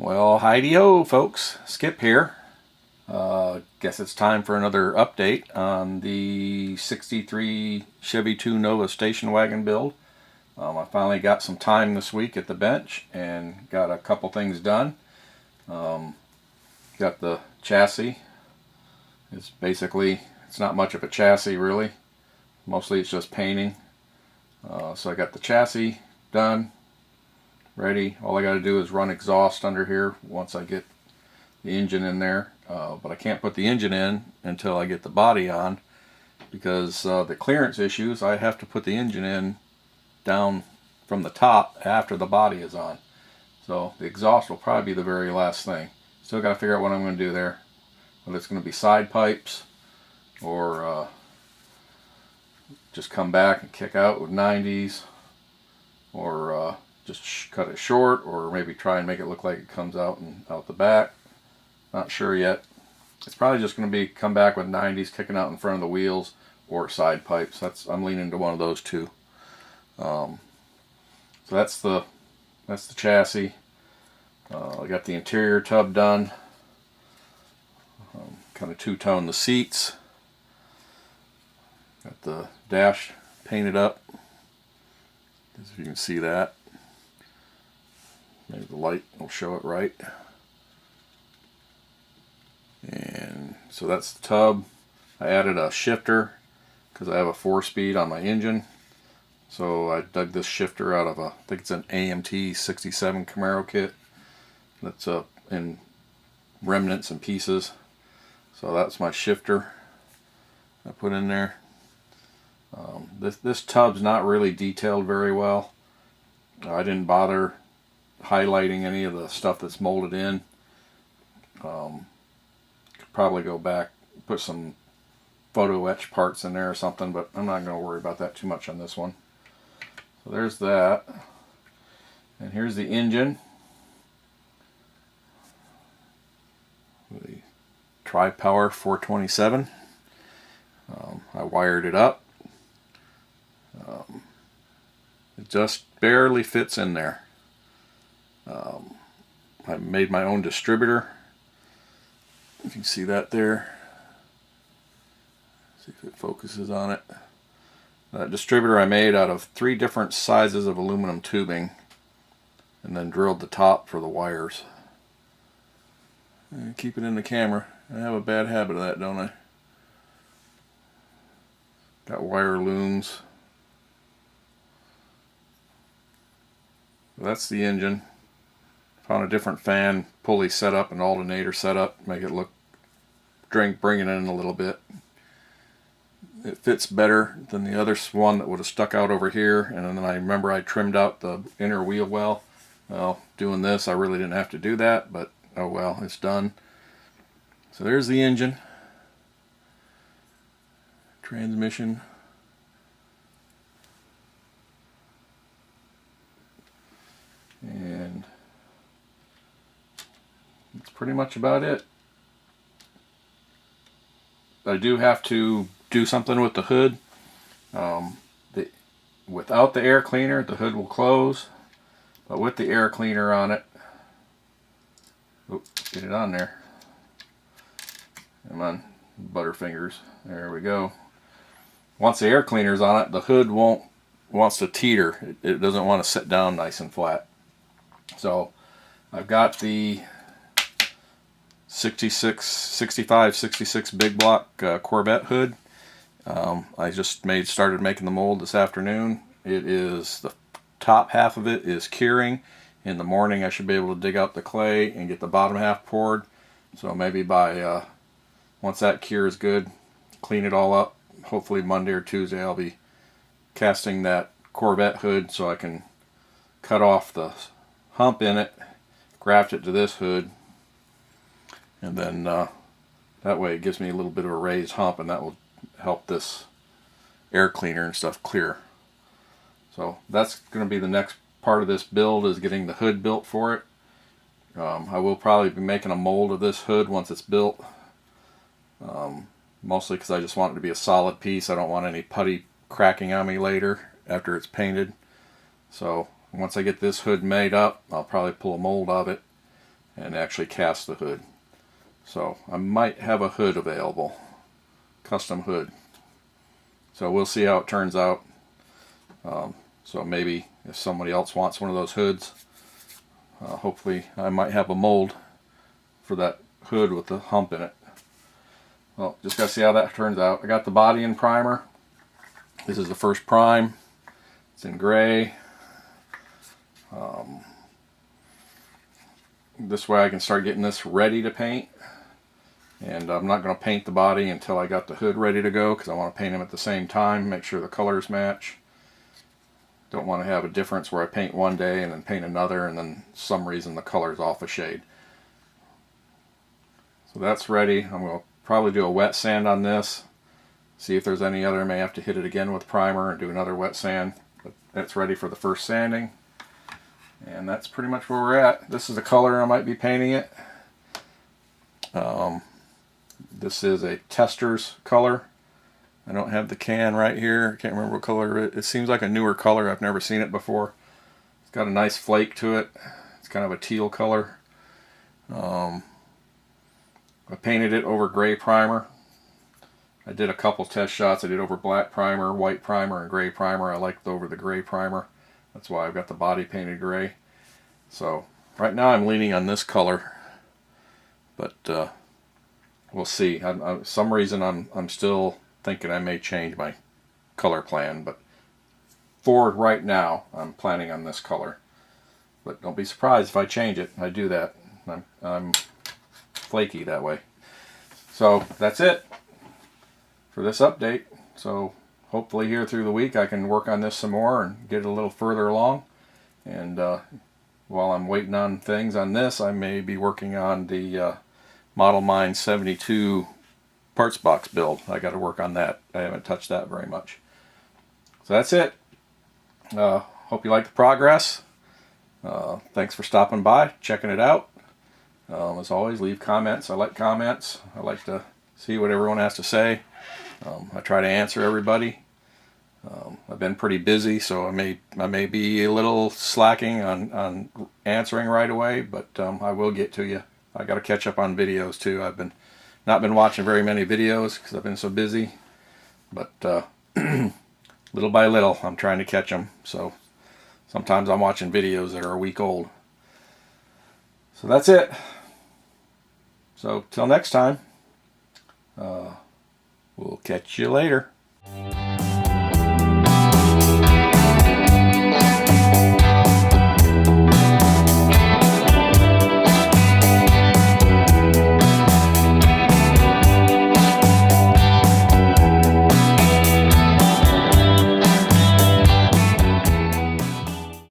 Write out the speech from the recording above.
Well, heidi-ho, folks. Skip here. Guess it's time for another update on the 63 Chevy 2 Nova Stationwagon build. I finally got some time this week at the bench and got a couple things done. Got the chassis. It's not much of a chassis really. Mostly it's just painting. So I got the chassis done, ready. All I got to do is run exhaust under here once I get the engine in there. But I can't put the engine in until I get the body on, because the clearance issues, I have to put the engine in down from the top after the body is on. So the exhaust will probably be the very last thing. Still got to figure out what I'm going to do there. Whether it's going to be side pipes or just come back and kick out with 90s, or just cut it short, or maybe try and make it look like it comes out and out the back. Not sure yet. It's probably just going to be come back with 90s kicking out in front of the wheels, or side pipes. I'm leaning to one of those two. So that's the chassis. I got the interior tub done. Kind of two-tone the seats. Got the dash painted up. If you can see that. Maybe the light will show it right. And so that's the tub. I added a shifter because I have a 4-speed on my engine. So I dug this shifter out of I think it's an AMT 67 Camaro kit. That's in remnants and pieces. So that's my shifter I put in there. This tub's not really detailed very well. I didn't bother highlighting any of the stuff that's molded in. Could probably go back, put some photo etch parts in there or something, but I'm not going to worry about that too much on this one. So there's that. And here's the engine. The Tri-Power 427. I wired it up. It just barely fits in there. I made my own distributor. You can see that there. See if it focuses on it. That distributor I made out of 3 different sizes of aluminum tubing, and then drilled the top for the wires. And keep it in the camera. I have a bad habit of that, don't I? Got wire looms. That's the engine. Found a different fan pulley setup and alternator setup. Make it look, bring it in a little bit. It fits better than the other one that would have stuck out over here. And then I remember I trimmed out the inner wheel well. Well, doing this, I really didn't have to do that, but oh well, it's done. So there's the engine. Transmission. And that's pretty much about it. I do have to do something with the hood. Without the air cleaner, the hood will close, but with the air cleaner on it, get it on there. Come on, butterfingers. There we go. Once the air cleaner's on it, the hood wants to teeter. It doesn't want to sit down nice and flat. So I've got the 65, 66 big block Corvette hood. I just started making the mold this afternoon. It is, the top half of it is curing. In the morning I should be able to dig out the clay and get the bottom half poured. So maybe by once that cures good, clean it all up. Hopefully Monday or Tuesday I'll be casting that Corvette hood so I can cut off the hump in it, graft it to this hood, and then that way it gives me a little bit of a raised hump, and that will help this air cleaner and stuff clear. So that's going to be the next part of this build, is getting the hood built for it. I will probably be making a mold of this hood once it's built, mostly because I just want it to be a solid piece. I don't want any putty cracking on me later after it's painted. So once I get this hood made up, I'll probably pull a mold of it and actually cast the hood. So I might have a hood available, custom hood. So we'll see how it turns out. So maybe if somebody else wants one of those hoods, hopefully I might have a mold for that hood with the hump in it. Well, just gotta see how that turns out. I got the body in primer. This is the first prime. It's in gray. This way I can start getting this ready to paint. And I'm not going to paint the body until I got the hood ready to go, because I want to paint them at the same time, make sure the colors match. Don't want to have a difference where I paint one day and then paint another and then some reason the color's off a shade. So that's ready. I'm going to probably do a wet sand on this, see if there's any other. I may have to hit it again with primer and do another wet sand, but that's ready for the first sanding. And that's pretty much where we're at. This is the color I might be painting it. This is a tester's color. I don't have the can right here. I can't remember what color it is. It seems like a newer color. I've never seen it before. It's got a nice flake to it. It's kind of a teal color. I painted it over gray primer. I did a couple test shots. I did over black primer, white primer, and gray primer. I liked over the gray primer. That's why I've got the body painted gray. So right now I'm leaning on this color, but we'll see. Some reason I'm still thinking I may change my color plan, but for right now I'm planning on this color. But don't be surprised if I change it. I do that. I'm flaky that way. So that's it for this update. So hopefully here through the week I can work on this some more and get it a little further along. And while I'm waiting on things on this, I may be working on the Model Mine 72 parts box build. I got to work on that. I haven't touched that very much. So that's it. Hope you like the progress. Thanks for stopping by, checking it out. As always, leave comments. I like comments. I like to see what everyone has to say. I try to answer everybody. I've been pretty busy, so I may be a little slacking on answering right away, but I will get to you. I got to catch up on videos too. I've not been watching very many videos because I've been so busy, but little by little I'm trying to catch them. So sometimes I'm watching videos that are a week old. So that's it. So till next time, we'll catch you later.